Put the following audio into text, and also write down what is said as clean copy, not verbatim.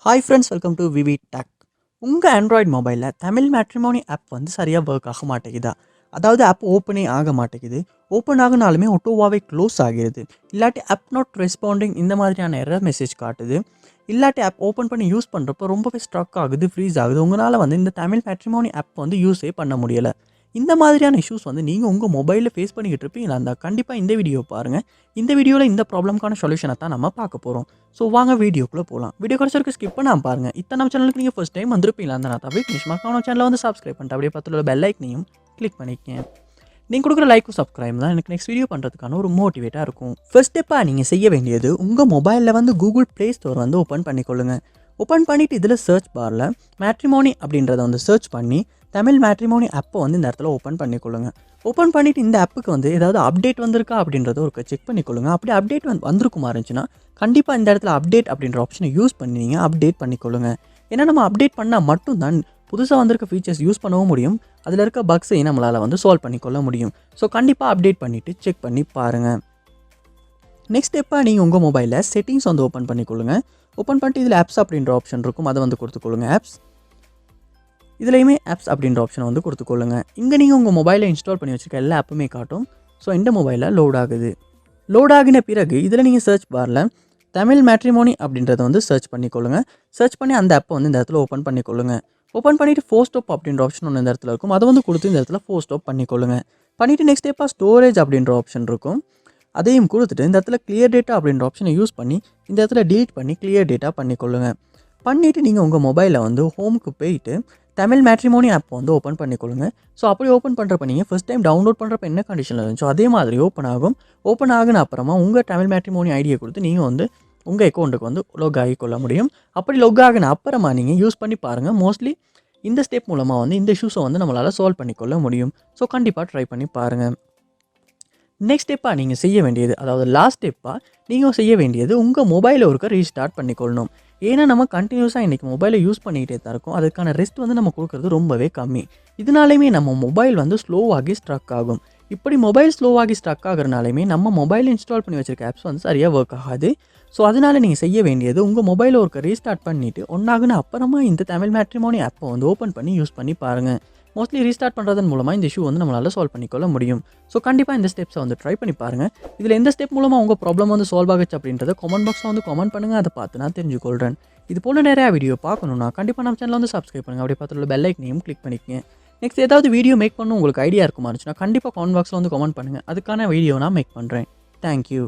Hi friends, welcome to VividTech. உங்கள் Android மொபைலில் Tamil matrimony app வந்து சரியாக ஒர்க் ஆக மாட்டேங்குதா? அதாவது ஆப் ஓப்பனே ஆக மாட்டேங்குது. ஓப்பன் ஆகுனாலுமே ஆட்டோவாகவே க்ளோஸ் ஆகிடுது. இல்லாட்டி ஆப் நாட் ரெஸ்பாண்டிங் இந்த மாதிரியான எரர் மெசேஜ் காட்டுது. இல்லாட்டி ஆப் ஓப்பன் பண்ணி யூஸ் பண்ணுறப்போ ரொம்பவே ஸ்ட்ரக் ஆகுது, ஃப்ரீஸ் ஆகுது. உங்களால் வந்து இந்த தமிழ் மேட்ரிமோனி ஆப் வந்து யூஸே பண்ண முடியலை. இந்த மாதிரியான இஷ்யூஸ் வந்து நீங்கள் உங்கள் மொபைலில் ஃபேஸ் பண்ணிக்கிட்டு இருப்பீங்களா இருந்தால் கண்டிப்பாக இந்த வீடியோ பாருங்கள். இந்த வீடியோவில் இந்த ப்ராப்ளம்க்கான சொல்யூஷனை தான் நம்ம பார்க்க போகிறோம். ஸோ வாங்க வீடியோக்குள்ளே போகலாம். வீடியோ கடைசி ஸ்கிப் பண்ணாமல் பாருங்கள். இத்தனை நம்ம சேனலுக்கு நீங்கள் ஃபஸ்ட் டைம் வந்திருப்பீங்களா இருந்தால் தவிர நம்ம சேனலை வந்து சப்ஸ்கிரைப் பண்ணிட்டு அப்படியே பக்கத்தில் உள்ள பெல் ஐக்கனையும் கிளிக் பண்ணிக்கங்க. நீங்கள் கொடுக்குற லைக்கும் சப்ஸ்கிரைப் தான் எனக்கு நெக்ஸ்ட் வீடியோ பண்ணுறதுக்கான ஒரு மோட்டிவேட்டாக இருக்கும். ஃபர்ஸ்ட் ஸ்டெப்பாக நீங்கள் செய்ய வேண்டியது உங்கள் மொபைலில் வந்து கூகுள் ப்ளே ஸ்டோர் வந்து ஓப்பன் பண்ணிக்கொள்ளுங்கள். ஓப்பன் பண்ணிவிட்டு இதில் சர்ச் பாரில் மேட்ரிமோனி அப்படின்றத வந்து சர்ச் பண்ணி தமிழ் மேட்ரிமோனி ஆப்பை வந்து இந்த இடத்துல ஓப்பன் பண்ணிக்கொள்ளுங்கள். ஓப்பன் பண்ணிவிட்டு இந்த ஆப்புக்கு வந்து ஏதாவது அப்டேட் வந்திருக்கா அப்படின்றத ஒரு செக் பண்ணிக்கொள்ளுங்கள். அப்படி அப்டேட் வந்திருக்குமா இருந்துச்சுன்னா கண்டிப்பாக இந்த இடத்துல அப்டேட் அப்படின்ற ஆப்ஷனை யூஸ் பண்ணி நீங்கள் அப்டேட் பண்ணிக்கொள்ளுங்கள். ஏன்னா நம்ம அப்டேட் பண்ணால் மட்டும்தான் புதுசாக வந்திருக்க ஃபீச்சர்ஸ் யூஸ் பண்ணவும் முடியும். அதில் இருக்க பக்ஸையும் நம்மளால் வந்து சால்வ் பண்ணிக்கொள்ள முடியும். ஸோ கண்டிப்பாக அப்டேட் பண்ணிவிட்டு செக் பண்ணி பாருங்கள். நெக்ஸ்ட் ஸ்டெப்பாக நீங்கள் உங்கள் மொபைலில் செட்டிங்ஸ் வந்து ஓப்பன் பண்ணிக்கொள்ளுங்கள். ஓப்பன் பண்ணிட்டு இதில் ஆப்ஸ் அப்படின்ற ஆப்ஷன் இருக்கும், அதை வந்து கொடுத்துக்கொள்ளுங்கள். ஆப்ஸ் இதுலேயுமே ஆப்ஸ் அப்படின்ற ஆப்ஷனை வந்து கொடுத்துக்கொள்ளுங்கள். இங்கே நீங்கள் உங்கள் மொபைலில் இன்ஸ்டால் பண்ணி வச்சுருக்க எல்லா ஆப்புமே காட்டும். ஸோ இந்த மொபைலில் லோட் ஆகுது. லோட் ஆகின பிறகு இதில் நீங்கள் சர்ச் பாரில் தமிழ் மேட்ரிமோனி அப்படின்றத வந்து சர்ச் பண்ணிக்கொள்ளுங்கள். சர்ச் பண்ணி அந்த ஆப்பை வந்து இந்த இடத்துல ஓப்பன் பண்ணிக்கொள்ளுங்கள். ஓப்பன் பண்ணிவிட்டு ஃபோர் ஸ்டாப் அப்படின்ற ஆப்ஷன் ஒன்று இந்த இடத்துல இருக்கும், அதை வந்து கொடுத்து இந்த இடத்துல ஃபோர் ஸ்டாப் பண்ணிக்கொள்ளுங்கள். பண்ணிவிட்டு நெக்ஸ்ட் ஸ்டெப்பாக ஸ்டோரேஜ் அப்படின்ற ஆப்ஷன் இருக்கும், அதையும் கொடுத்துட்டு இந்த இடத்துல கிளியர் டேட்டா அப்படின்ற ஆப்ஷனை யூஸ் பண்ணி இந்த இடத்துல டீலிட் பண்ணி கிளியர் டேட்டா பண்ணிக்கொள்ளுங்கள். பண்ணிவிட்டு நீங்கள் உங்கள் மொபைலில் வந்து ஹோமுக்கு போயிட்டு தமிழ் மேட்ரிமோனி ஆப் வந்து ஓப்பன் பண்ணிக்கொள்ளுங்கள். ஸோ அப்படி ஓப்பன் பண்ணுறப்ப நீங்கள் ஃபஸ்ட் டைம் டவுன்லோட் பண்ணுறப்ப என்ன கண்டிஷனில் இருந்துச்சோ அதே மாதிரி ஓப்பன் ஆகும். ஓப்பன் ஆகின அப்புறமா உங்கள் தமிழ் மேட்ரிமோனி ஐடியை கொடுத்து நீங்கள் வந்து உங்கள் அக்கௌண்ட்டுக்கு வந்து லொக் ஆகிக்கொள்ள முடியும். அப்படி லொக் ஆகின அப்புறமா நீங்கள் யூஸ் பண்ணி பாருங்கள். மோஸ்ட்லி இந்த ஸ்டெப் மூலமாக வந்து இந்த இஷ்யூஸை வந்து நம்மளால் சால்வ் பண்ணிக்கொள்ள முடியும். ஸோ கண்டிப்பாக ட்ரை பண்ணி பாருங்கள். நெக்ஸ்ட் ஸ்டெப்பாக நீங்கள் செய்ய வேண்டியது, அதாவது லாஸ்ட் ஸ்டெப்பாக நீங்கள் செய்ய வேண்டியது உங்கள் மொபைலை ஒருக்க ரீஸ்டார்ட் பண்ணிக்கொள்ளணும். ஏன்னா நம்ம கண்டினியூஸாக இன்றைக்கி மொபைலை யூஸ் பண்ணிக்கிட்டே தான் இருக்கும். அதுக்கான ரெஸ்ட் வந்து நம்ம கொடுக்குறது ரொம்பவே கம்மி. இதனாலையுமே நம்ம மொபைல் வந்து ஸ்லோவாகி ஸ்ட்ரக் ஆகும். இப்படி மொபைல் ஸ்லோவாகி ஸ்ட்ரக் ஆகிறனாலையுமே நம்ம மொபைல் இன்ஸ்டால் பண்ணி வச்சுருக்க ஆப்ஸ் வந்து சரியாக ஒர்க் ஆகாது. ஸோ அதனால் நீங்கள் செய்ய வேண்டியது உங்கள் மொபைலை ஒருக்க ரீஸ்டார்ட் பண்ணிவிட்டு ஒன்றாகுன அப்புறமா இந்த தமிழ் மேட்ரிமோனி ஆப்பை வந்து ஓப்பன் பண்ணி யூஸ் பண்ணி பாருங்கள். மோஸ்ட்லி ரீஸ்டார்ட் பண்ணுறதன் மூலமாக இந்த இஷ்யூ வந்து நம்மளால் சால்வ் பண்ணிக்கொள்ள முடியும். ஸோ கண்டிப்பாக இந்த ஸ்டெப்ஸை வந்து ட்ரை பண்ணி பாருங்கள். இதில் எந்த ஸ்டெப் மூலமாக உங்கள் ப்ராப்ளம் வந்து சால்வ் ஆகிச்சு அப்படின்றத கமெண்ட் பாக்ஸில் வந்து கமெண்ட் பண்ணுங்கள். அதை பார்த்து நான் தெரிஞ்சுக்கொள்கிறேன். இது போல் நிறையா வீடியோ பார்க்கணுன்னா கண்டிப்பாக நம்ம சேனலை வந்து சப்ஸ்கிரைப் பண்ணுங்கள். அப்படியே பார்த்துள்ள பெல் ஐக்கனையும் கிளிக் பண்ணிக்கங்க. நெக்ஸ்ட் ஏதாவது வீடியோ மேக் பண்ணணும் உங்களுக்கு ஐடியா இருக்குமா இருந்துச்சுன்னா கண்டிப்பாக கமெண்ட் பாக்ஸில் வந்து கமெண்ட் பண்ணுங்கள். அதுக்கான வீடியோ நான் மேக் பண்ணுறேன். தேங்க்யூ.